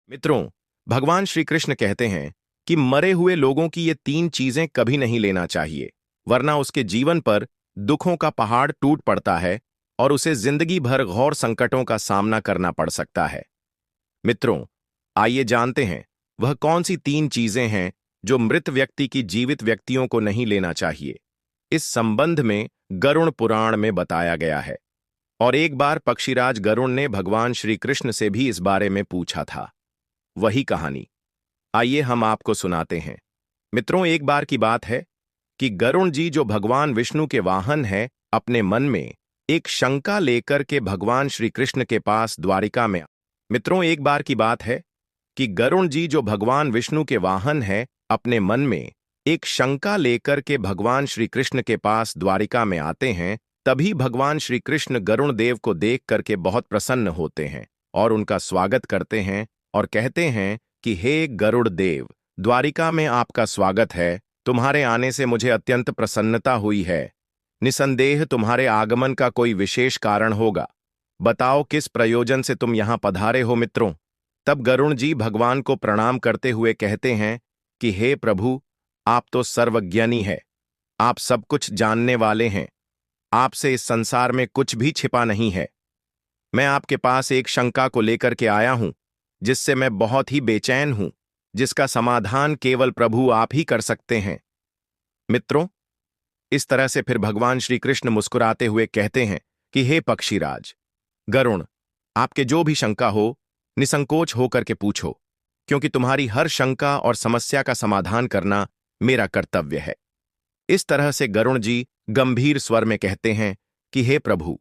मित्रों, भगवान श्री कृष्ण कहते हैं कि मरे हुए लोगों की ये तीन चीजें कभी नहीं लेना चाहिए, वरना उसके जीवन पर दुखों का पहाड़ टूट पड़ता है और उसे जिंदगी भर घोर संकटों का सामना करना पड़ सकता है। मित्रों, आइए जानते हैं वह कौन सी तीन चीजें हैं जो मृत व्यक्ति की जीवित व्यक्तियों को नहीं लेना चाहिए। इस संबंध में गरुड़ पुराण में बताया गया है। और एक बार पक्षीराज गरुड़ ने भगवान श्री कृष्ण से भी इस बारे में पूछा था। वही कहानी आइए हम आपको सुनाते हैं। मित्रों, एक बार की बात है कि गरुड़ जी जो भगवान विष्णु के वाहन है, अपने मन में एक शंका लेकर के भगवान श्री कृष्ण के पास द्वारिका में। मित्रों, एक बार की बात है कि गरुड़ जी जो भगवान विष्णु के वाहन है, अपने मन में एक शंका लेकर के भगवान श्री कृष्ण के पास द्वारिका में आते हैं। तभी भगवान श्री कृष्ण गरुड़ देव को देख करके बहुत प्रसन्न होते हैं और उनका स्वागत करते हैं और कहते हैं कि हे गरुड़ देव, द्वारिका में आपका स्वागत है। तुम्हारे आने से मुझे अत्यंत प्रसन्नता हुई है। निसंदेह तुम्हारे आगमन का कोई विशेष कारण होगा। बताओ किस प्रयोजन से तुम यहां पधारे हो। मित्रों, तब गरुड़ जी भगवान को प्रणाम करते हुए कहते हैं कि हे प्रभु, आप तो सर्वज्ञानी है, आप सब कुछ जानने वाले हैं, आपसे इस संसार में कुछ भी छिपा नहीं है। मैं आपके पास एक शंका को लेकर के आया हूं, जिससे मैं बहुत ही बेचैन हूं, जिसका समाधान केवल प्रभु आप ही कर सकते हैं। मित्रों, इस तरह से फिर भगवान श्री कृष्ण मुस्कुराते हुए कहते हैं कि हे पक्षीराज गरुड़, आपके जो भी शंका हो, निसंकोच होकर के पूछो, क्योंकि तुम्हारी हर शंका और समस्या का समाधान करना मेरा कर्तव्य है। इस तरह से गरुड़ जी गंभीर स्वर में कहते हैं कि हे प्रभु,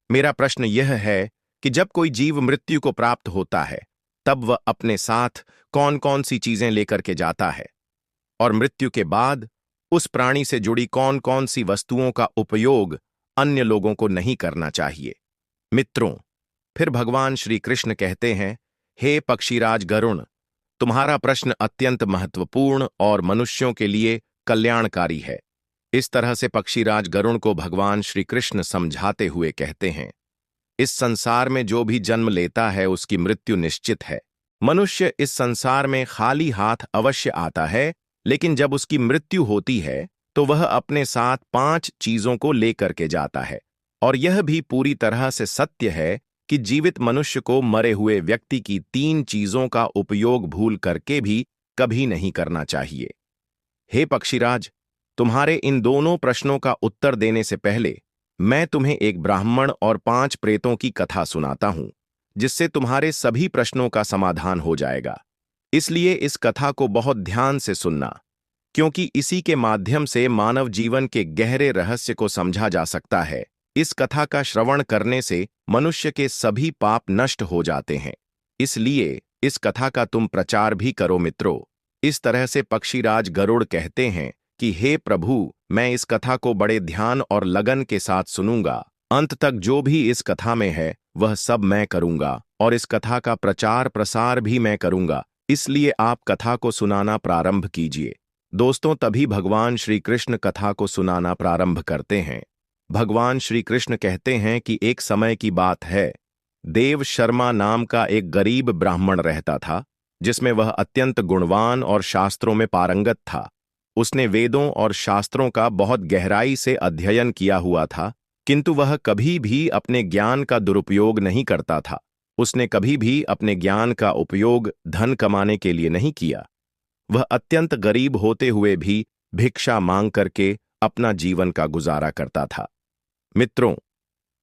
मेरा प्रश्न यह है कि जब कोई जीव मृत्यु को प्राप्त होता है, तब वह अपने साथ कौन कौन सी चीजें लेकर के जाता है, और मृत्यु के बाद उस प्राणी से जुड़ी कौन कौन सी वस्तुओं का उपयोग अन्य लोगों को नहीं करना चाहिए। मित्रों, फिर भगवान श्री कृष्ण कहते हैं, हे पक्षीराज गरुड़, तुम्हारा प्रश्न अत्यंत महत्वपूर्ण और मनुष्यों के लिए कल्याणकारी है। इस तरह से पक्षीराज गरुड़ को भगवान श्री कृष्ण समझाते हुए कहते हैं, इस संसार में जो भी जन्म लेता है उसकी मृत्यु निश्चित है। मनुष्य इस संसार में खाली हाथ अवश्य आता है, लेकिन जब उसकी मृत्यु होती है तो वह अपने साथ 5 चीजों को लेकर के जाता है। और यह भी पूरी तरह से सत्य है कि जीवित मनुष्य को मरे हुए व्यक्ति की 3 चीजों का उपयोग भूल करके भी कभी नहीं करना चाहिए। हे पक्षीराज, तुम्हारे इन दोनों प्रश्नों का उत्तर देने से पहले मैं तुम्हें एक ब्राह्मण और 5 प्रेतों की कथा सुनाता हूं, जिससे तुम्हारे सभी प्रश्नों का समाधान हो जाएगा। इसलिए इस कथा को बहुत ध्यान से सुनना, क्योंकि इसी के माध्यम से मानव जीवन के गहरे रहस्य को समझा जा सकता है। इस कथा का श्रवण करने से मनुष्य के सभी पाप नष्ट हो जाते हैं। इसलिए इस कथा का तुम प्रचार भी करो। मित्रों, इस तरह से पक्षीराज गरुड़ कहते हैं कि हे प्रभु, मैं इस कथा को बड़े ध्यान और लगन के साथ सुनूंगा। अंत तक जो भी इस कथा में है वह सब मैं करूंगा, और इस कथा का प्रचार प्रसार भी मैं करूंगा। इसलिए आप कथा को सुनाना प्रारंभ कीजिए। दोस्तों, तभी भगवान श्री कृष्ण कथा को सुनाना प्रारंभ करते हैं। भगवान श्री कृष्ण कहते हैं कि एक समय की बात है, देव शर्मा नाम का एक गरीब ब्राह्मण रहता था, जिसमें वह अत्यंत गुणवान और शास्त्रों में पारंगत था। उसने वेदों और शास्त्रों का बहुत गहराई से अध्ययन किया हुआ था, किंतु वह कभी भी अपने ज्ञान का दुरुपयोग नहीं करता था। उसने कभी भी अपने ज्ञान का उपयोग धन कमाने के लिए नहीं किया। वह अत्यंत गरीब होते हुए भी भिक्षा मांग करके अपना जीवन का गुजारा करता था। मित्रों,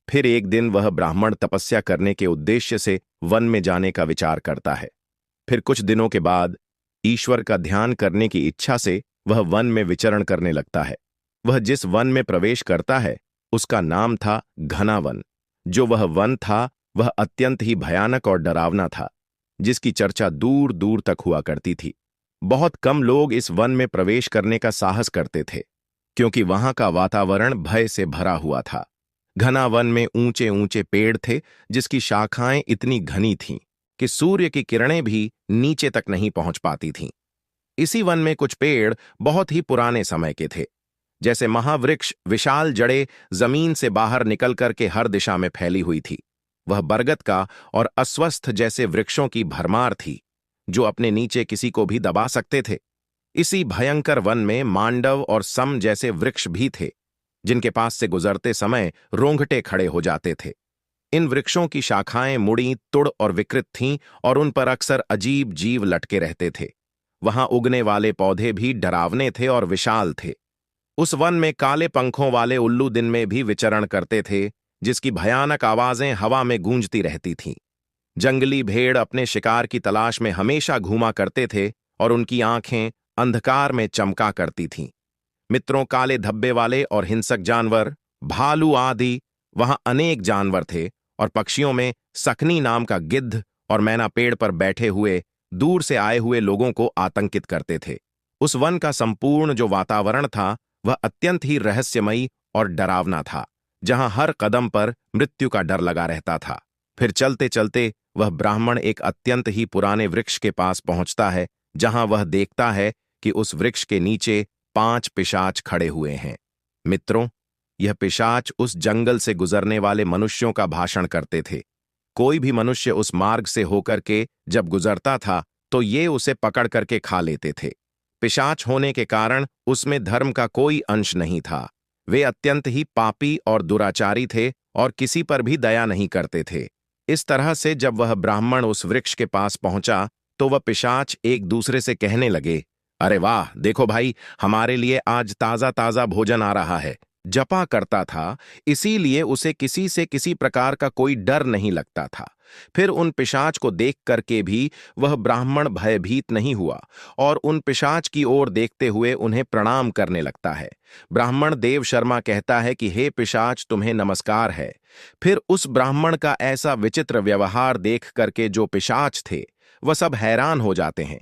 फिर एक दिन वह ब्राह्मण तपस्या करने के उद्देश्य से वन में जाने का विचार करता है। फिर कुछ दिनों के बाद ईश्वर का ध्यान करने की इच्छा से वह वन में विचरण करने लगता है। वह जिस वन में प्रवेश करता है उसका नाम था घना वन। जो वह वन था वह अत्यंत ही भयानक और डरावना था, जिसकी चर्चा दूर दूर तक हुआ करती थी। बहुत कम लोग इस वन में प्रवेश करने का साहस करते थे, क्योंकि वहां का वातावरण भय से भरा हुआ था। घना वन में ऊंचे ऊंचे पेड़ थे, जिसकी शाखाएं इतनी घनी थीं कि सूर्य की किरणें भी नीचे तक नहीं पहुंच पाती थीं। इसी वन में कुछ पेड़ बहुत ही पुराने समय के थे। जैसे महावृक्ष विशाल जड़ें जमीन से बाहर निकल करके हर दिशा में फैली हुई थी, वह बरगद का और अस्वस्थ जैसे वृक्षों की भरमार थी। जो अपने नीचे किसी को भी दबा सकते थे। इसी भयंकर वन में मांडव और सम जैसे वृक्ष भी थे, जिनके पास से गुजरते समय रोंगटे खड़े हो जाते थे। इन वृक्षों की शाखाएं मुड़ी, तुड़ और विकृत थीं और उन पर अक्सर अजीब जीव लटके रहते थे। वहां उगने वाले पौधे भी डरावने थे और विशाल थे। उस वन में काले पंखों वाले उल्लू दिन में भी विचरण करते थे, जिसकी भयानक आवाजें हवा में गूंजती रहती थीं। जंगली भेड़ अपने शिकार की तलाश में हमेशा घूमा करते थे और उनकी आंखें अंधकार में चमका करती थीं। मित्रों, काले धब्बे वाले और हिंसक जानवर, भालू आदि वहां अनेक जानवर थे, और पक्षियों में सकनी नाम का गिद्ध और मैना पेड़ पर बैठे हुए दूर से आए हुए लोगों को आतंकित करते थे। उस वन का संपूर्ण जो वातावरण था वह अत्यंत ही रहस्यमयी और डरावना था, जहां हर कदम पर मृत्यु का डर लगा रहता था। फिर चलते चलते वह ब्राह्मण एक अत्यंत ही पुराने वृक्ष के पास पहुंचता है, जहां वह देखता है कि उस वृक्ष के नीचे 5 पिशाच खड़े हुए हैं। मित्रों, यह पिशाच उस जंगल से गुजरने वाले मनुष्यों का भाषण करते थे। कोई भी मनुष्य उस मार्ग से होकर के जब गुजरता था तो ये उसे पकड़ करके खा लेते थे। पिशाच होने के कारण उसमें धर्म का कोई अंश नहीं था। वे अत्यंत ही पापी और दुराचारी थे और किसी पर भी दया नहीं करते थे। इस तरह से जब वह ब्राह्मण उस वृक्ष के पास पहुंचा तो वह पिशाच एक दूसरे से कहने लगे, अरे वाह, देखो भाई, हमारे लिए आज ताजा ताजा भोजन आ रहा है। जपा करता था, इसीलिए उसे किसी से किसी प्रकार का कोई डर नहीं लगता था। फिर उन पिशाच को देख करके भी वह ब्राह्मण भयभीत नहीं हुआ और उन पिशाच की ओर देखते हुए उन्हें प्रणाम करने लगता है। ब्राह्मण देव शर्मा कहता है कि हे पिशाच, तुम्हें नमस्कार है। फिर उस ब्राह्मण का ऐसा विचित्र व्यवहार देख करके जो पिशाच थे वह सब हैरान हो जाते हैं।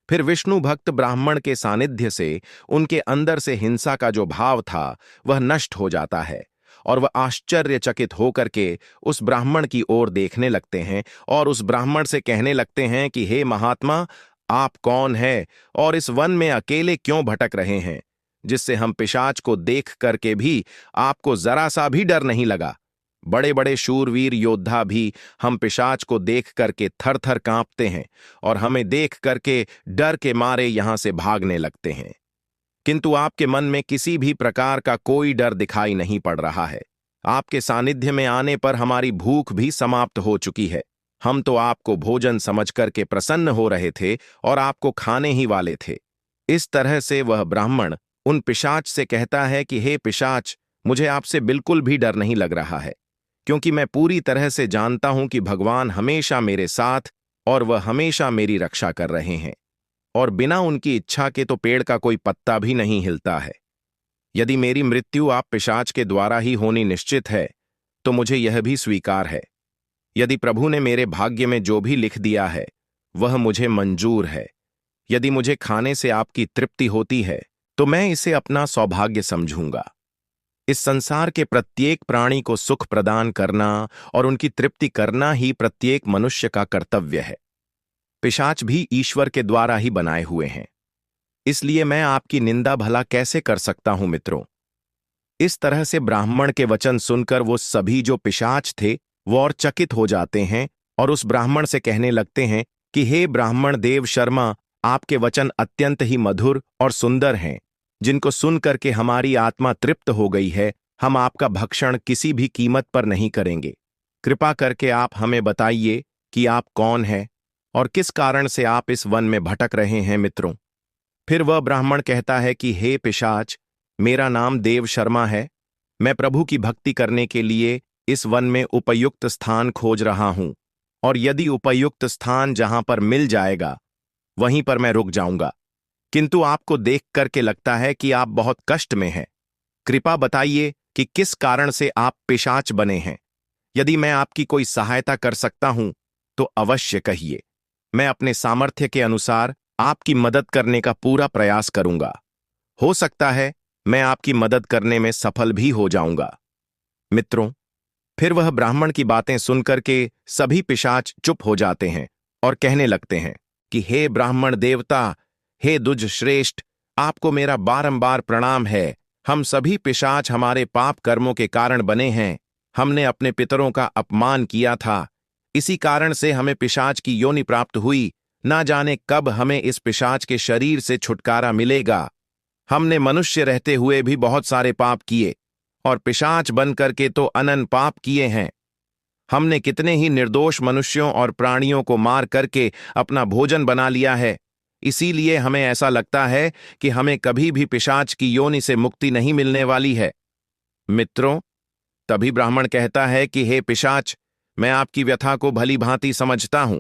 फिर विष्णु भक्त ब्राह्मण के सानिध्य से उनके अंदर से हिंसा का जो भाव था वह नष्ट हो जाता है और वह आश्चर्यचकित होकर के उस ब्राह्मण की ओर देखने लगते हैं और उस ब्राह्मण से कहने लगते हैं कि हे महात्मा, आप कौन है और इस वन में अकेले क्यों भटक रहे हैं, जिससे हम पिशाच को देख करके भी आपको जरा सा भी डर नहीं लगा। बड़े बड़े शूरवीर योद्धा भी हम पिशाच को देख करके थर थर कांपते हैं और हमें देख करके डर के मारे यहां से भागने लगते हैं, किंतु आपके मन में किसी भी प्रकार का कोई डर दिखाई नहीं पड़ रहा है। आपके सानिध्य में आने पर हमारी भूख भी समाप्त हो चुकी है। हम तो आपको भोजन समझ करके प्रसन्न हो रहे थे और आपको खाने ही वाले थे। इस तरह से वह ब्राह्मण उन पिशाच से कहता है कि हे पिशाच, मुझे आपसे बिल्कुल भी डर नहीं लग रहा है, क्योंकि मैं पूरी तरह से जानता हूं कि भगवान हमेशा मेरे साथ और वह हमेशा मेरी रक्षा कर रहे हैं, और बिना उनकी इच्छा के तो पेड़ का कोई पत्ता भी नहीं हिलता है। यदि मेरी मृत्यु आप पिशाच के द्वारा ही होनी निश्चित है तो मुझे यह भी स्वीकार है। यदि प्रभु ने मेरे भाग्य में जो भी लिख दिया है वह मुझे मंजूर है। यदि मुझे खाने से आपकी तृप्ति होती है तो मैं इसे अपना सौभाग्य समझूंगा। इस संसार के प्रत्येक प्राणी को सुख प्रदान करना और उनकी तृप्ति करना ही प्रत्येक मनुष्य का कर्तव्य है। पिशाच भी ईश्वर के द्वारा ही बनाए हुए हैं, इसलिए मैं आपकी निंदा भला कैसे कर सकता हूं मित्रों। इस तरह से ब्राह्मण के वचन सुनकर वो सभी जो पिशाच थे वो और चकित हो जाते हैं और उस ब्राह्मण से कहने लगते हैं कि हे ब्राह्मण देव शर्मा, आपके वचन अत्यंत ही मधुर और सुंदर हैं, जिनको सुन करके हमारी आत्मा तृप्त हो गई है। हम आपका भक्षण किसी भी कीमत पर नहीं करेंगे। कृपा करके आप हमें बताइए कि आप कौन हैं और किस कारण से आप इस वन में भटक रहे हैं मित्रों। फिर वह ब्राह्मण कहता है कि हे पिशाच, मेरा नाम देव शर्मा है। मैं प्रभु की भक्ति करने के लिए इस वन में उपयुक्त स्थान खोज रहा हूं, और यदि उपयुक्त स्थान जहां पर मिल जाएगा वहीं पर मैं रुक जाऊंगा, किंतु आपको देख करके लगता है कि आप बहुत कष्ट में हैं। कृपा बताइए कि किस कारण से आप पिशाच बने हैं। यदि मैं आपकी कोई सहायता कर सकता हूं तो अवश्य कहिए। मैं अपने सामर्थ्य के अनुसार आपकी मदद करने का पूरा प्रयास करूंगा। हो सकता है मैं आपकी मदद करने में सफल भी हो जाऊंगा। मित्रों, फिर वह ब्राह्मण की बातें सुनकर के सभी पिशाच चुप हो जाते हैं और कहने लगते हैं कि हे ब्राह्मण देवता, हे दुज श्रेष्ठ, आपको मेरा बारंबार प्रणाम है। हम सभी पिशाच हमारे पाप कर्मों के कारण बने हैं। हमने अपने पितरों का अपमान किया था, इसी कारण से हमें पिशाच की योनि प्राप्त हुई ना जाने कब हमें इस पिशाच के शरीर से छुटकारा मिलेगा। हमने मनुष्य रहते हुए भी बहुत सारे पाप किए और पिशाच बन करके तो अनंत पाप किए हैं। हमने कितने ही निर्दोष मनुष्यों और प्राणियों को मार करके अपना भोजन बना लिया है। इसीलिए हमें ऐसा लगता है कि हमें कभी भी पिशाच की योनि से मुक्ति नहीं मिलने वाली है। मित्रों, तभी ब्राह्मण कहता है कि हे पिशाच, मैं आपकी व्यथा को भली भांति समझता हूं।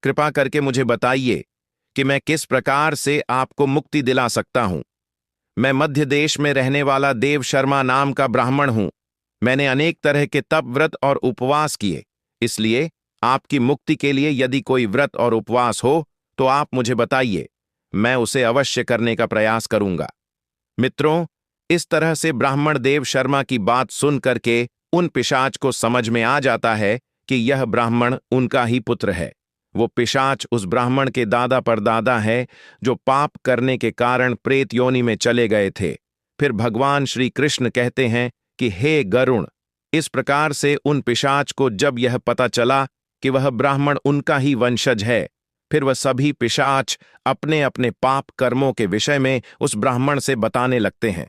कृपा करके मुझे बताइए कि मैं किस प्रकार से आपको मुक्ति दिला सकता हूं। मैं मध्य देश में रहने वाला देव शर्मा नाम का ब्राह्मण हूं। मैंने अनेक तरह के तप, व्रत और उपवास किए। इसलिए आपकी मुक्ति के लिए यदि कोई व्रत और उपवास हो तो आप मुझे बताइए, मैं उसे अवश्य करने का प्रयास करूंगा। मित्रों, इस तरह से ब्राह्मण देव शर्मा की बात सुन करके उन पिशाच को समझ में आ जाता है कि यह ब्राह्मण उनका ही पुत्र है। वो पिशाच उस ब्राह्मण के दादा परदादा है जो पाप करने के कारण प्रेत योनि में चले गए थे। फिर भगवान श्री कृष्ण कहते हैं कि हे गरुण, इस प्रकार से उन पिशाच को जब यह पता चला कि वह ब्राह्मण उनका ही वंशज है, फिर वह सभी पिशाच अपने अपने पाप कर्मों के विषय में उस ब्राह्मण से बताने लगते हैं।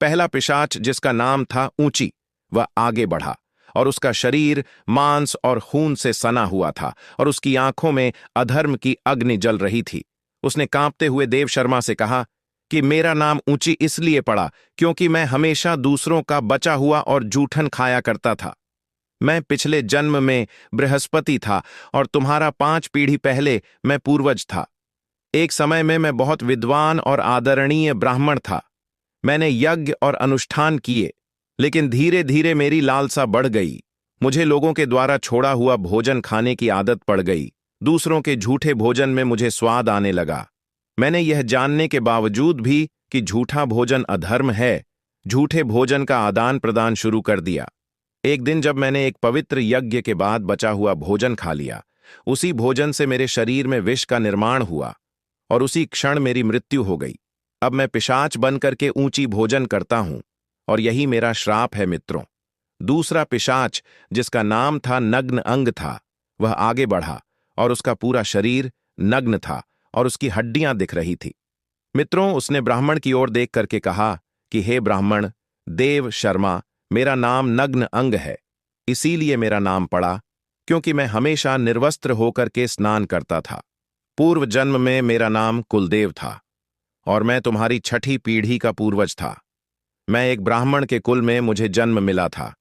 पहला पिशाच, जिसका नाम था ऊंची, वह आगे बढ़ा और उसका शरीर मांस और खून से सना हुआ था और उसकी आंखों में अधर्म की अग्नि जल रही थी। उसने कांपते हुए देव शर्मा से कहा कि मेरा नाम ऊंची इसलिए पड़ा क्योंकि मैं हमेशा दूसरों का बचा हुआ और जूठन खाया करता था। मैं पिछले जन्म में बृहस्पति था और तुम्हारा 5 पीढ़ी पहले मैं पूर्वज था। एक समय में मैं बहुत विद्वान और आदरणीय ब्राह्मण था। मैंने यज्ञ और अनुष्ठान किए, लेकिन धीरे धीरे मेरी लालसा बढ़ गई। मुझे लोगों के द्वारा छोड़ा हुआ भोजन खाने की आदत पड़ गई। दूसरों के झूठे भोजन में मुझे स्वाद आने लगा। मैंने यह जानने के बावजूद भी कि झूठा भोजन अधर्म है, झूठे भोजन का आदान प्रदान शुरू कर दिया। एक दिन जब मैंने एक पवित्र यज्ञ के बाद बचा हुआ भोजन खा लिया, उसी भोजन से मेरे शरीर में विष का निर्माण हुआ और उसी क्षण मेरी मृत्यु हो गई। अब मैं पिशाच बन करके ऊंची भोजन करता हूं और यही मेरा श्राप है। मित्रों, दूसरा पिशाच, जिसका नाम था नग्न अंग था, वह आगे बढ़ा और उसका पूरा शरीर नग्न था और उसकी हड्डियां दिख रही थी। मित्रों, उसने ब्राह्मण की ओर देख करके कहा कि हे ब्राह्मण देव शर्मा, मेरा नाम नग्न अंग है, इसीलिए मेरा नाम पड़ा क्योंकि मैं हमेशा निर्वस्त्र होकर के स्नान करता था। पूर्व जन्म में मेरा नाम कुलदेव था और मैं तुम्हारी 6ठी पीढ़ी का पूर्वज था। मैं एक ब्राह्मण के कुल में मुझे जन्म मिला था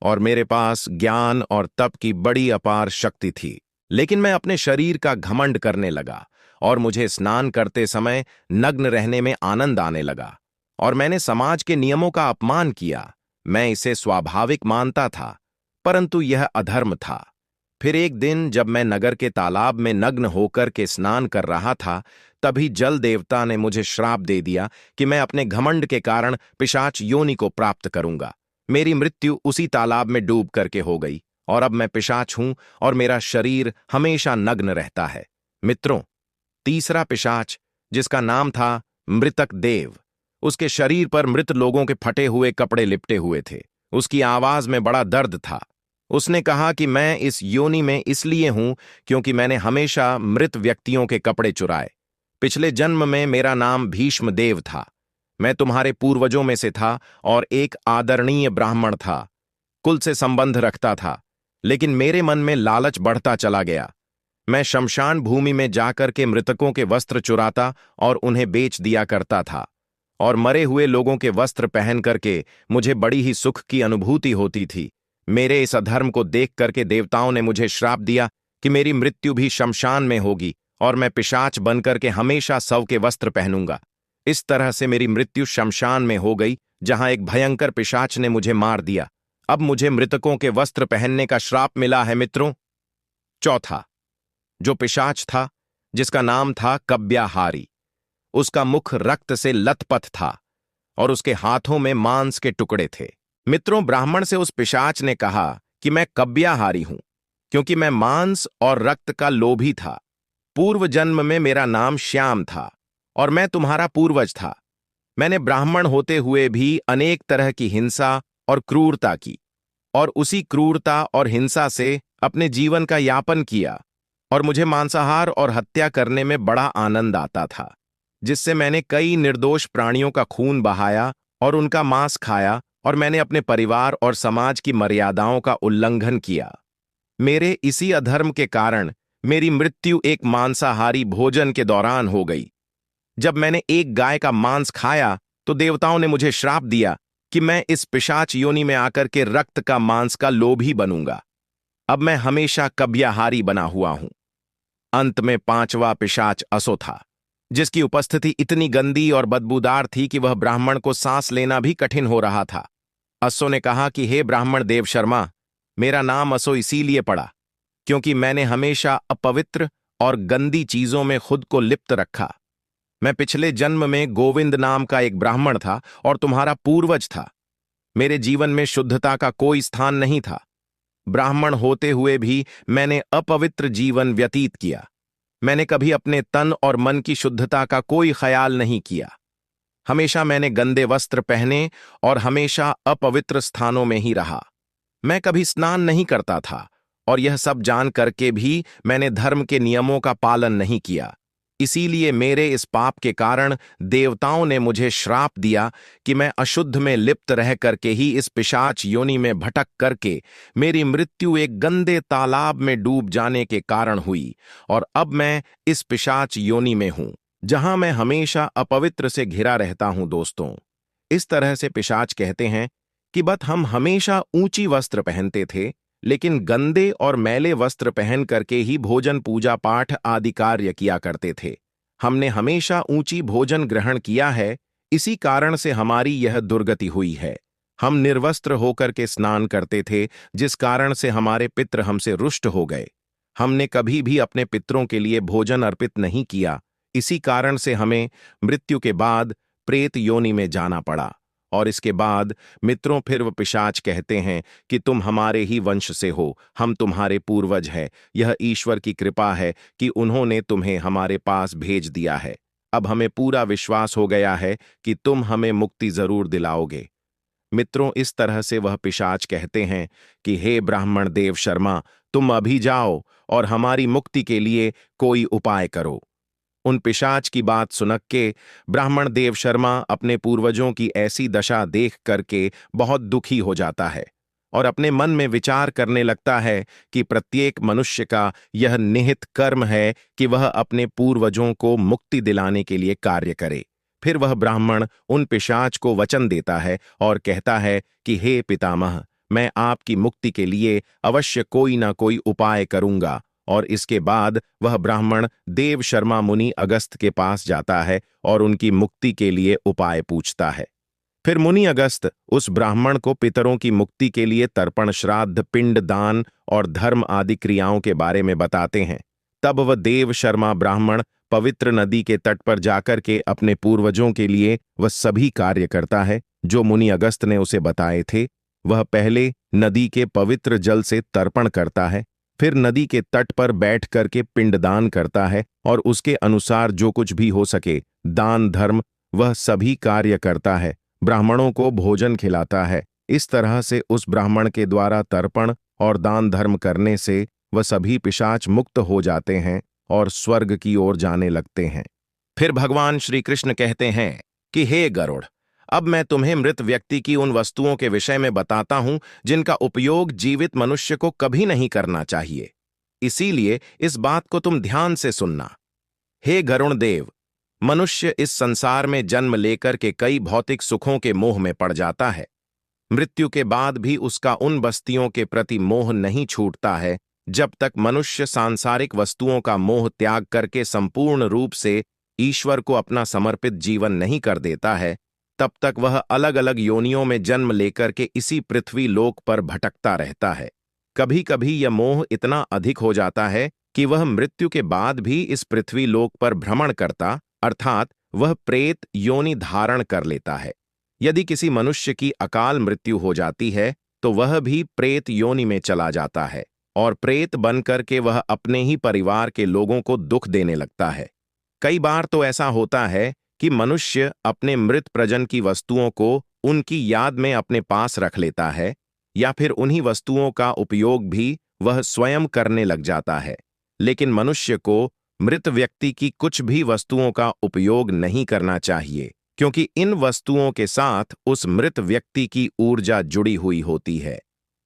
और मेरे पास ज्ञान और तप की बड़ी अपार शक्ति थी। लेकिन मैं अपने शरीर का घमंड करने लगा और मुझे स्नान करते समय नग्न रहने में आनंद आने लगा और मैंने समाज के नियमों का अपमान किया। मैं इसे स्वाभाविक मानता था, परंतु यह अधर्म था। फिर एक दिन जब मैं नगर के तालाब में नग्न होकर के स्नान कर रहा था, तभी जल देवता ने मुझे श्राप दे दिया कि मैं अपने घमंड के कारण पिशाच योनि को प्राप्त करूंगा। मेरी मृत्यु उसी तालाब में डूब करके हो गई और अब मैं पिशाच हूं और मेरा शरीर हमेशा नग्न रहता है। मित्रों, तीसरा पिशाच, जिसका नाम था मृतक देव, उसके शरीर पर मृत लोगों के फटे हुए कपड़े लिपटे हुए थे। उसकी आवाज में बड़ा दर्द था। उसने कहा कि मैं इस योनि में इसलिए हूं क्योंकि मैंने हमेशा मृत व्यक्तियों के कपड़े चुराए। पिछले जन्म में मेरा नाम भीष्म देव था। मैं तुम्हारे पूर्वजों में से था और एक आदरणीय ब्राह्मण था, कुल से संबंध रखता था। लेकिन मेरे मन में लालच बढ़ता चला गया। मैं शमशान भूमि में जाकर के मृतकों के वस्त्र चुराता और उन्हें बेच दिया करता था और मरे हुए लोगों के वस्त्र पहन करके मुझे बड़ी ही सुख की अनुभूति होती थी। मेरे इस अधर्म को देख करके देवताओं ने मुझे श्राप दिया कि मेरी मृत्यु भी शमशान में होगी और मैं पिशाच बनकर के हमेशा शव के वस्त्र पहनूंगा। इस तरह से मेरी मृत्यु शमशान में हो गई, जहां एक भयंकर पिशाच ने मुझे मार दिया। अब मुझे मृतकों के वस्त्र पहनने का श्राप मिला है। मित्रों, चौथा जो पिशाच था, जिसका नाम था कब्याहारी, उसका मुख रक्त से लथपथ था और उसके हाथों में मांस के टुकड़े थे। मित्रों, ब्राह्मण से उस पिशाच ने कहा कि मैं कब्याहारी हूं क्योंकि मैं मांस और रक्त का लोभी था। पूर्व जन्म में मेरा नाम श्याम था और मैं तुम्हारा पूर्वज था। मैंने ब्राह्मण होते हुए भी अनेक तरह की हिंसा और क्रूरता की और उसी क्रूरता और हिंसा से अपने जीवन का यापन किया। और मुझे मांसाहार और हत्या करने में बड़ा आनंद आता था, जिससे मैंने कई निर्दोष प्राणियों का खून बहाया और उनका मांस खाया, और मैंने अपने परिवार और समाज की मर्यादाओं का उल्लंघन किया। मेरे इसी अधर्म के कारण मेरी मृत्यु एक मांसाहारी भोजन के दौरान हो गई। जब मैंने एक गाय का मांस खाया तो देवताओं ने मुझे श्राप दिया कि मैं इस पिशाच योनि में आकर के रक्त का मांस का लोभी बनूंगा। अब मैं हमेशा कब्याहारी बना हुआ हूं। अंत में पांचवा पिशाच असो था, जिसकी उपस्थिति इतनी गंदी और बदबूदार थी कि वह ब्राह्मण को सांस लेना भी कठिन हो रहा था। असो ने कहा कि हे ब्राह्मण देव शर्मा, मेरा नाम असो इसीलिए पड़ा क्योंकि मैंने हमेशा अपवित्र और गंदी चीजों में खुद को लिप्त रखा। मैं पिछले जन्म में गोविंद नाम का एक ब्राह्मण था और तुम्हारा पूर्वज था। मेरे जीवन में शुद्धता का कोई स्थान नहीं था। ब्राह्मण होते हुए भी मैंने अपवित्र जीवन व्यतीत किया। मैंने कभी अपने तन और मन की शुद्धता का कोई ख्याल नहीं किया। हमेशा मैंने गंदे वस्त्र पहने और हमेशा अपवित्र स्थानों में ही रहा। मैं कभी स्नान नहीं करता था, और यह सब जान करके भी मैंने धर्म के नियमों का पालन नहीं किया। इसीलिए मेरे इस पाप के कारण देवताओं ने मुझे श्राप दिया कि मैं अशुद्ध में लिप्त रह करके ही इस पिशाच योनि में भटक करके मेरी मृत्यु एक गंदे तालाब में डूब जाने के कारण हुई, और अब मैं इस पिशाच योनि में हूं, जहां मैं हमेशा अपवित्र से घिरा रहता हूं। दोस्तों, इस तरह से पिशाच कहते हैं कि बत हम हमेशा ऊंची वस्त्र पहनते थे, लेकिन गंदे और मैले वस्त्र पहन करके ही भोजन, पूजा पाठ आदि कार्य किया करते थे। हमने हमेशा ऊंची भोजन ग्रहण किया है, इसी कारण से हमारी यह दुर्गति हुई है। हम निर्वस्त्र होकर के स्नान करते थे, जिस कारण से हमारे पितृ हमसे रुष्ट हो गए। हमने कभी भी अपने पितरों के लिए भोजन अर्पित नहीं किया, इसी कारण से हमें मृत्यु के बाद प्रेत योनि में जाना पड़ा। और इसके बाद मित्रों फिर वह पिशाच कहते हैं कि तुम हमारे ही वंश से हो, हम तुम्हारे पूर्वज हैं। यह ईश्वर की कृपा है कि उन्होंने तुम्हें हमारे पास भेज दिया है। अब हमें पूरा विश्वास हो गया है कि तुम हमें मुक्ति जरूर दिलाओगे। मित्रों, इस तरह से वह पिशाच कहते हैं कि हे ब्राह्मण देव शर्मा, तुम अभी जाओ और हमारी मुक्ति के लिए कोई उपाय करो। उन पिशाच की बात सुनक के ब्राह्मण देव शर्मा अपने पूर्वजों की ऐसी दशा देख करके बहुत दुखी हो जाता है और अपने मन में विचार करने लगता है कि प्रत्येक मनुष्य का यह निहित कर्म है कि वह अपने पूर्वजों को मुक्ति दिलाने के लिए कार्य करे। फिर वह ब्राह्मण उन पिशाच को वचन देता है और कहता है कि हे पितामह, मैं आपकी मुक्ति के लिए अवश्य कोई ना कोई उपाय करूंगा। और इसके बाद वह ब्राह्मण देव शर्मा मुनि अगस्त के पास जाता है और उनकी मुक्ति के लिए उपाय पूछता है। फिर मुनि अगस्त उस ब्राह्मण को पितरों की मुक्ति के लिए तर्पण, श्राद्ध, पिंड दान और धर्म आदि क्रियाओं के बारे में बताते हैं। तब वह देव शर्मा ब्राह्मण पवित्र नदी के तट पर जाकर के अपने पूर्वजों के लिए वह सभी कार्य करता है जो मुनि अगस्त ने उसे बताए थे। वह पहले नदी के पवित्र जल से तर्पण करता है, फिर नदी के तट पर बैठ करके पिंडदान करता है और उसके अनुसार जो कुछ भी हो सके दान धर्म वह सभी कार्य करता है। ब्राह्मणों को भोजन खिलाता है। इस तरह से उस ब्राह्मण के द्वारा तर्पण और दान धर्म करने से वह सभी पिशाच मुक्त हो जाते हैं और स्वर्ग की ओर जाने लगते हैं। फिर भगवान श्री कृष्ण कहते हैं कि हे गरुड़, अब मैं तुम्हें मृत व्यक्ति की उन वस्तुओं के विषय में बताता हूं जिनका उपयोग जीवित मनुष्य को कभी नहीं करना चाहिए। इसीलिए इस बात को तुम ध्यान से सुनना। हे गरुण देव, मनुष्य इस संसार में जन्म लेकर के कई भौतिक सुखों के मोह में पड़ जाता है। मृत्यु के बाद भी उसका उन बस्तियों के प्रति मोह नहीं छूटता है। जब तक मनुष्य सांसारिक वस्तुओं का मोह त्याग करके संपूर्ण रूप से ईश्वर को अपना समर्पित जीवन नहीं कर देता है, तब तक वह अलग अलग योनियों में जन्म लेकर के इसी पृथ्वी लोक पर भटकता रहता है। कभी कभी यह मोह इतना अधिक हो जाता है कि वह मृत्यु के बाद भी इस पृथ्वी लोक पर भ्रमण करता, अर्थात वह प्रेत योनि धारण कर लेता है। यदि किसी मनुष्य की अकाल मृत्यु हो जाती है तो वह भी प्रेत योनि में चला जाता है और प्रेत बनकर के वह अपने ही परिवार के लोगों को दुख देने लगता है। कई बार तो ऐसा होता है कि मनुष्य अपने मृत प्रजन की वस्तुओं को उनकी याद में अपने पास रख लेता है या फिर उन्हीं वस्तुओं का उपयोग भी वह स्वयं करने लग जाता है। लेकिन मनुष्य को मृत व्यक्ति की कुछ भी वस्तुओं का उपयोग नहीं करना चाहिए, क्योंकि इन वस्तुओं के साथ उस मृत व्यक्ति की ऊर्जा जुड़ी हुई होती है।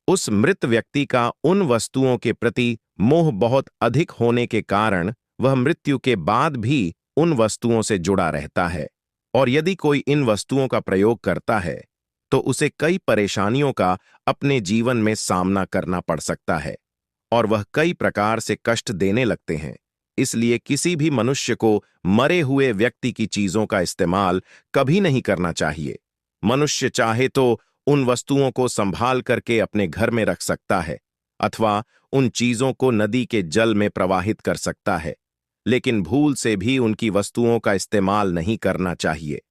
उस मृत व्यक्ति का उन वस्तुओं के प्रति मोह बहुत अधिक होने के कारण वह मृत्यु के बाद भी उन वस्तुओं से जुड़ा रहता है, और यदि कोई इन वस्तुओं का प्रयोग करता है तो उसे कई परेशानियों का अपने जीवन में सामना करना पड़ सकता है और वह कई प्रकार से कष्ट देने लगते हैं। इसलिए किसी भी मनुष्य को मरे हुए व्यक्ति की चीजों का इस्तेमाल कभी नहीं करना चाहिए। मनुष्य चाहे तो उन वस्तुओं को संभाल करके अपने घर में रख सकता है अथवा उन चीजों को नदी के जल में प्रवाहित कर सकता है, लेकिन भूल से भी उनकी वस्तुओं का इस्तेमाल नहीं करना चाहिए।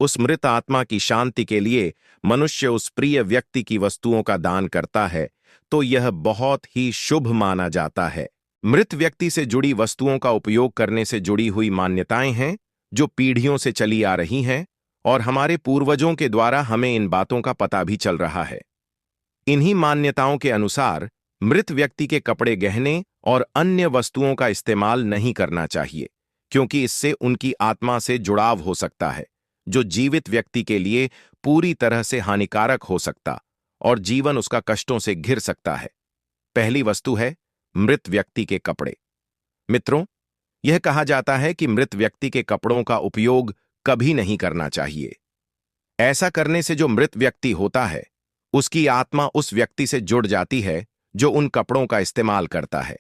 उस मृत आत्मा की शांति के लिए मनुष्य उस प्रिय व्यक्ति की वस्तुओं का दान करता है तो यह बहुत ही शुभ माना जाता है। मृत व्यक्ति से जुड़ी वस्तुओं का उपयोग करने से जुड़ी हुई मान्यताएं हैं जो पीढ़ियों से चली आ रही हैं और हमारे पूर्वजों के द्वारा हमें इन बातों का पता भी चल रहा है। इन्हीं मान्यताओं के अनुसार मृत व्यक्ति के कपड़े, गहने और अन्य वस्तुओं का इस्तेमाल नहीं करना चाहिए, क्योंकि इससे उनकी आत्मा से जुड़ाव हो सकता है जो जीवित व्यक्ति के लिए पूरी तरह से हानिकारक हो सकता और जीवन उसका कष्टों से घिर सकता है। पहली वस्तु है मृत व्यक्ति के कपड़े। मित्रों, यह कहा जाता है कि मृत व्यक्ति के कपड़ों का उपयोग कभी नहीं करना चाहिए। ऐसा करने से जो मृत व्यक्ति होता है उसकी आत्मा उस व्यक्ति से जुड़ जाती है जो उन कपड़ों का इस्तेमाल करता है।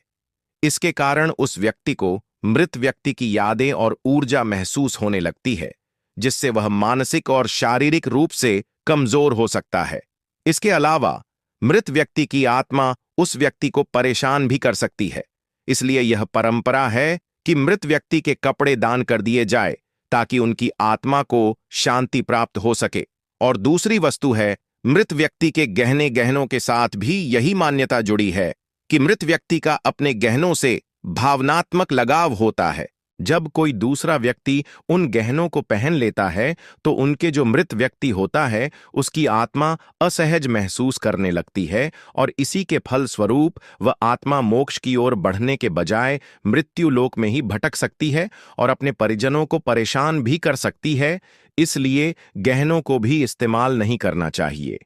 इसके कारण उस व्यक्ति को मृत व्यक्ति की यादें और ऊर्जा महसूस होने लगती है, जिससे वह मानसिक और शारीरिक रूप से कमजोर हो सकता है। इसके अलावा मृत व्यक्ति की आत्मा उस व्यक्ति को परेशान भी कर सकती है। इसलिए यह परंपरा है कि मृत व्यक्ति के कपड़े दान कर दिए जाए ताकि उनकी आत्मा को शांति प्राप्त हो सके। और दूसरी वस्तु है मृत व्यक्ति के गहने। गहनों के साथ भी यही मान्यता जुड़ी है कि मृत व्यक्ति का अपने गहनों से भावनात्मक लगाव होता है। जब कोई दूसरा व्यक्ति उन गहनों को पहन लेता है तो उनके जो मृत व्यक्ति होता है उसकी आत्मा असहज महसूस करने लगती है और इसी के फल स्वरूप वह आत्मा मोक्ष की ओर बढ़ने के बजाय मृत्यु लोक में ही भटक सकती है और अपने परिजनों को परेशान भी कर सकती है। इसलिए गहनों को भी इस्तेमाल नहीं करना चाहिए।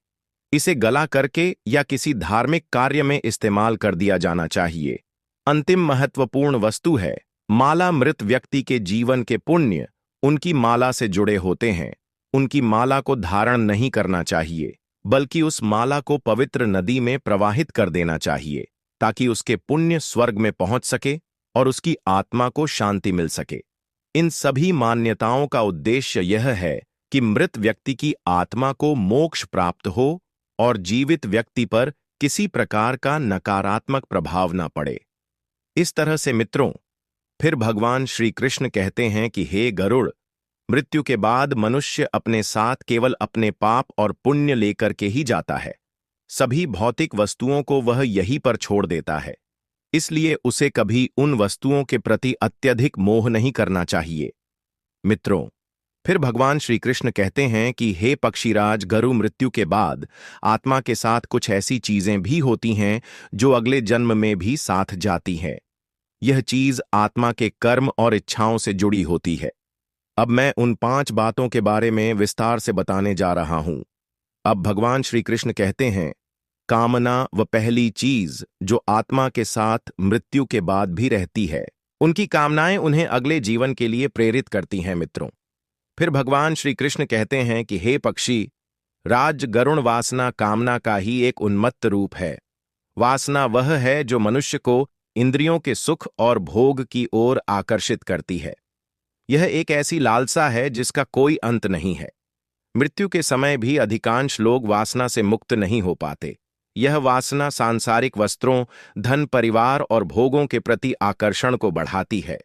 इसे गला करके या किसी धार्मिक कार्य में इस्तेमाल कर दिया जाना चाहिए। अंतिम महत्वपूर्ण वस्तु है माला। मृत व्यक्ति के जीवन के पुण्य उनकी माला से जुड़े होते हैं। उनकी माला को धारण नहीं करना चाहिए, बल्कि उस माला को पवित्र नदी में प्रवाहित कर देना चाहिए ताकि उसके पुण्य स्वर्ग में पहुंच सके और उसकी आत्मा को शांति मिल सके। इन सभी मान्यताओं का उद्देश्य यह है कि मृत व्यक्ति की आत्मा को मोक्ष प्राप्त हो और जीवित व्यक्ति पर किसी प्रकार का नकारात्मक प्रभाव न पड़े। इस तरह से मित्रों, फिर भगवान श्री कृष्ण कहते हैं कि हे गरुड़, मृत्यु के बाद मनुष्य अपने साथ केवल अपने पाप और पुण्य लेकर के ही जाता है। सभी भौतिक वस्तुओं को वह यहीं पर छोड़ देता है। इसलिए उसे कभी उन वस्तुओं के प्रति अत्यधिक मोह नहीं करना चाहिए। मित्रों, फिर भगवान श्री कृष्ण कहते हैं कि हे पक्षीराज, गरु मृत्यु के बाद आत्मा के साथ कुछ ऐसी चीजें भी होती हैं जो अगले जन्म में भी साथ जाती हैं। यह चीज आत्मा के कर्म और इच्छाओं से जुड़ी होती है। अब मैं उन 5 बातों के बारे में विस्तार से बताने जा रहा हूं। अब भगवान श्री कृष्ण कहते हैं, कामना वह पहली चीज जो आत्मा के साथ मृत्यु के बाद भी रहती है। उनकी कामनाएं उन्हें अगले जीवन के लिए प्रेरित करती हैं। मित्रों, फिर भगवान श्री कृष्ण कहते हैं कि हे पक्षी राज, गरुण वासना कामना का ही एक उन्मत्त रूप है। वासना वह है जो मनुष्य को इंद्रियों के सुख और भोग की ओर आकर्षित करती है। यह एक ऐसी लालसा है जिसका कोई अंत नहीं है। मृत्यु के समय भी अधिकांश लोग वासना से मुक्त नहीं हो पाते। यह वासना सांसारिक वस्त्रों, धन, परिवार और भोगों के प्रति आकर्षण को बढ़ाती है।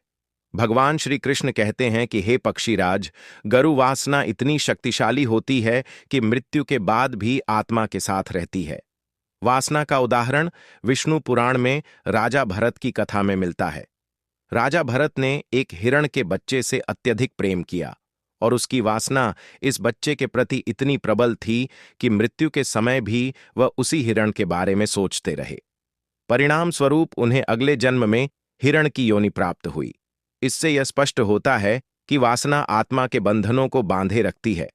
भगवान श्री कृष्ण कहते हैं कि हे पक्षीराज, गरु वासना इतनी शक्तिशाली होती है कि मृत्यु के बाद भी आत्मा के साथ रहती है। वासना का उदाहरण विष्णु पुराण में राजा भरत की कथा में मिलता है। राजा भरत ने एक हिरण के बच्चे से अत्यधिक प्रेम किया और उसकी वासना इस बच्चे के प्रति इतनी प्रबल थी कि मृत्यु के समय भी वह उसी हिरण के बारे में सोचते रहे। परिणाम स्वरूप उन्हें अगले जन्म में हिरण की योनि प्राप्त हुई। इससे यह स्पष्ट होता है कि वासना आत्मा के बंधनों को बांधे रखती है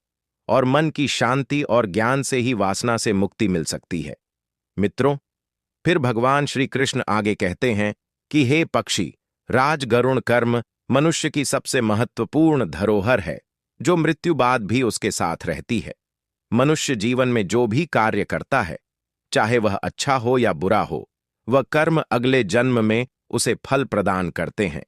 और मन की शांति और ज्ञान से ही वासना से मुक्ति मिल सकती है। मित्रों, फिर भगवान श्री कृष्ण आगे कहते हैं कि हे पक्षी, राज गरुण कर्म मनुष्य की सबसे महत्वपूर्ण धरोहर है, जो मृत्यु बाद भी उसके साथ रहती है। मनुष्य जीवन में जो भी कार्य करता है, चाहे वह अच्छा हो या बुरा हो, वह कर्म अगले जन्म में उसे फल प्रदान करते हैं।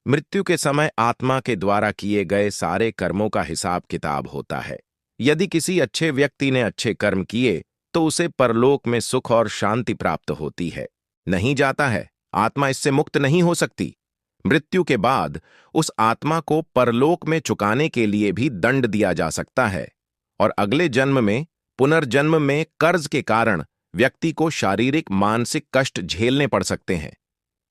मृत्यु के समय आत्मा के द्वारा किए गए सारे कर्मों का हिसाब किताब होता है। यदि किसी अच्छे व्यक्ति ने अच्छे कर्म किए तो उसे परलोक में सुख और शांति प्राप्त होती है। नहीं जाता है, आत्मा इससे मुक्त नहीं हो सकती। मृत्यु के बाद उस आत्मा को परलोक में चुकाने के लिए भी दंड दिया जा सकता है और अगले जन्म में, पुनर्जन्म में कर्ज के कारण व्यक्ति को शारीरिक मानसिक कष्ट झेलने पड़ सकते हैं।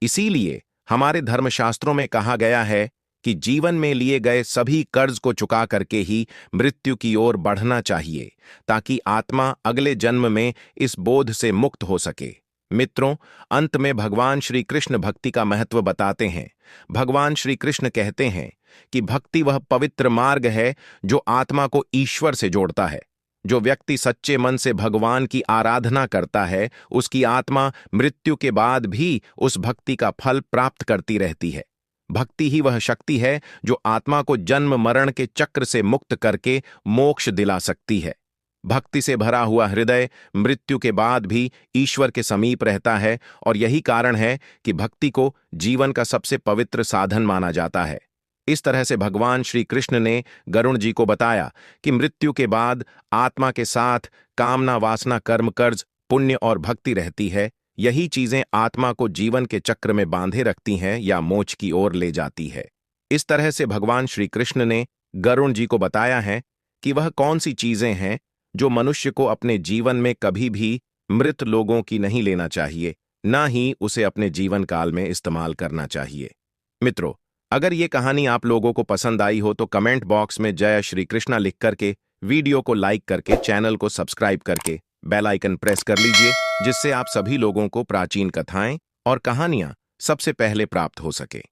इसीलिए हमारे धर्मशास्त्रों में कहा गया है कि जीवन में लिए गए सभी कर्ज को चुका करके ही मृत्यु की ओर बढ़ना चाहिए, ताकि आत्मा अगले जन्म में इस बोध से मुक्त हो सके। मित्रों, अंत में भगवान श्री कृष्ण भक्ति का महत्व बताते हैं। भगवान श्री कृष्ण कहते हैं कि भक्ति वह पवित्र मार्ग है जो आत्मा को ईश्वर से जोड़ता है। जो व्यक्ति सच्चे मन से भगवान की आराधना करता है, उसकी आत्मा मृत्यु के बाद भी उस भक्ति का फल प्राप्त करती रहती है। भक्ति ही वह शक्ति है जो आत्मा को जन्म मरण के चक्र से मुक्त करके मोक्ष दिला सकती है। भक्ति से भरा हुआ हृदय मृत्यु के बाद भी ईश्वर के समीप रहता है और यही कारण है कि भक्ति को जीवन का सबसे पवित्र साधन माना जाता है। इस तरह से भगवान श्री कृष्ण ने गरुण जी को बताया कि मृत्यु के बाद आत्मा के साथ कामना, वासना, कर्म, कर्ज, पुण्य और भक्ति रहती है। यही चीजें आत्मा को जीवन के चक्र में बांधे रखती हैं या मोक्ष की ओर ले जाती है। इस तरह से भगवान श्री कृष्ण ने गरुण जी को बताया है कि वह कौन सी चीजें हैं जो मनुष्य को अपने जीवन में कभी भी मृत लोगों की नहीं लेना चाहिए, ना ही उसे अपने जीवन काल में इस्तेमाल करना चाहिए। मित्रों, अगर ये कहानी आप लोगों को पसंद आई हो तो कमेंट बॉक्स में जय श्री कृष्णा लिख करके, वीडियो को लाइक करके, चैनल को सब्सक्राइब करके बेल आइकन प्रेस कर लीजिए, जिससे आप सभी लोगों को प्राचीन कथाएं और कहानियां सबसे पहले प्राप्त हो सके।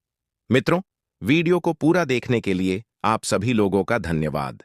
मित्रों, वीडियो को पूरा देखने के लिए आप सभी लोगों का धन्यवाद।